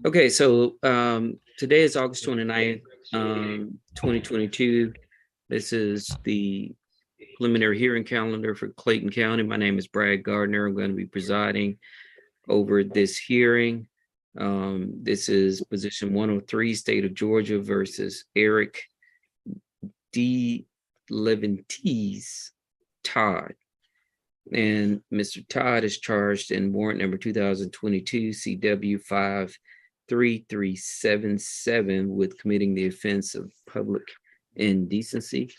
Okay, so today is August 29th, 2022. This is the preliminary hearing calendar for Clayton County. My name is Brad Gardner. I'm going to be presiding over this hearing. This is position 103, State of Georgia versus Eric D. Leventis Todd. And Mr. Todd is charged in warrant number 2022 CW 53377 with committing the offense of public indecency.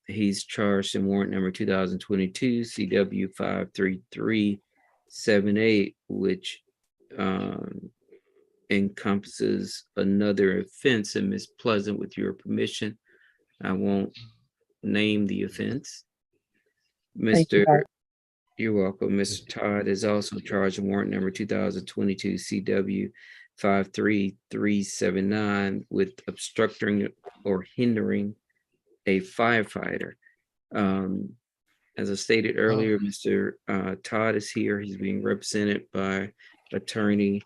He's charged in warrant number 2022 CW 53378, which encompasses another offense. And Ms. Pleasant, with your permission, I won't name the offense. You're welcome. Mr. Todd is also charged in warrant number 2022 CW 53379 with obstructing or hindering a firefighter. As I stated earlier, Mr. Todd is here. He's being represented by attorney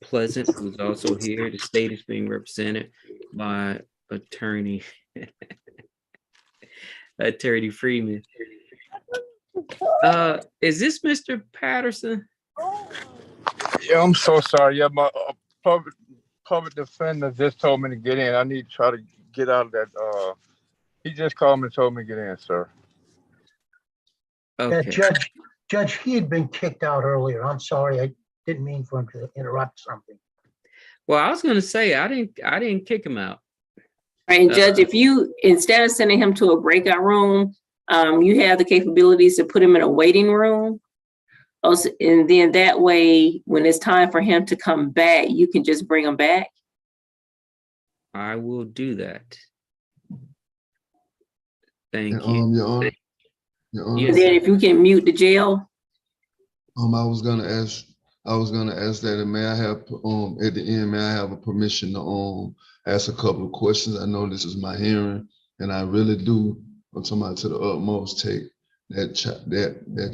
Pleasant, who's also here. The state is being represented by attorney attorney Freeman. Is this Mr. Patterson? Yeah, I'm so sorry. Yeah, my public defender just told me to get in. I need to try to get out of that. He just called me and told me to get in, sir. Okay. Judge, he had been kicked out earlier. I'm sorry. I didn't mean for him to interrupt something. Well, I was going to say I didn't kick him out. Right, and Judge, if you, instead of sending him to a breakout room, you have the capabilities to put him in a waiting room. Also, and then that way, when it's time for him to come back, you can just bring him back. I will do that. Thank you. Your Honor. And then if you can mute the jail. I was gonna ask that, and may I have at the end, may I have a permission to ask a couple of questions? I know this is my hearing, and I really do, I'm talking about to the utmost, take that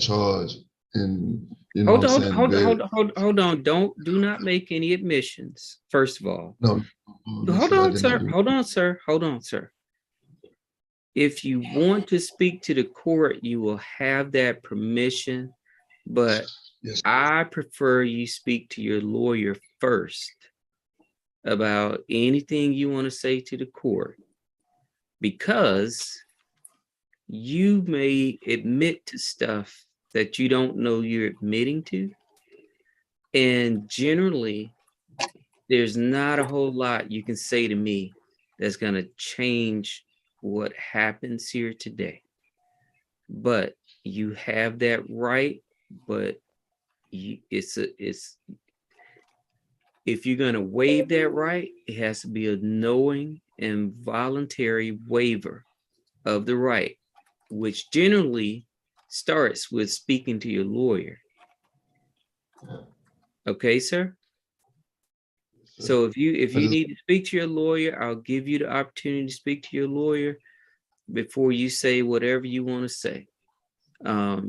charge. And you know, hold on. Do not make any admissions. First of all, no. Hold on, sir. If you want to speak to the court, you will have that permission, but yes, I prefer you speak to your lawyer first about anything you want to say to the court, because you may admit to stuff that you don't know you're admitting to. And generally, there's not a whole lot you can say to me that's going to change what happens here today. But you have that right, but if you're going to waive that right, it has to be a knowing and voluntary waiver of the right, which generally starts with speaking to your lawyer. Okay, sir? So if you need to speak to your lawyer, I'll give you the opportunity to speak to your lawyer before you say whatever you want to say. I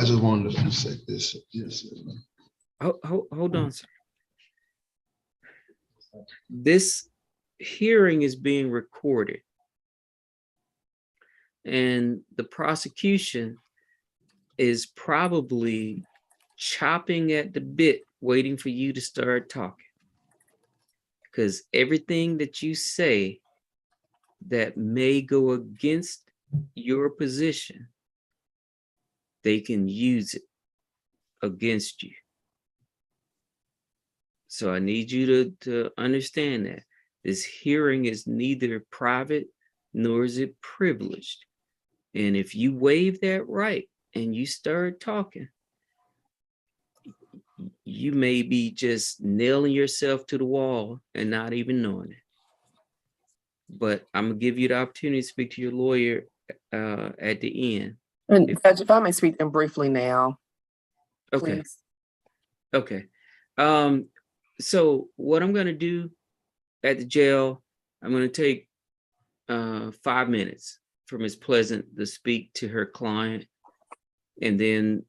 just wanted to say this. Yes. Hold on, sir. This hearing is being recorded, and the prosecution is probably chopping at the bit, waiting for you to start talking. Because everything that you say that may go against your position, they can use it against you. So I need you to understand that this hearing is neither private nor is it privileged. And if you waive that right and you start talking, you may be just nailing yourself to the wall and not even knowing it. But I'm gonna give you the opportunity to speak to your lawyer at the end. And Judge, if I may speak them briefly now, Okay. please. Okay. So what I'm gonna do at the jail, I'm gonna take 5 minutes for Ms. Pleasant to speak to her client, and then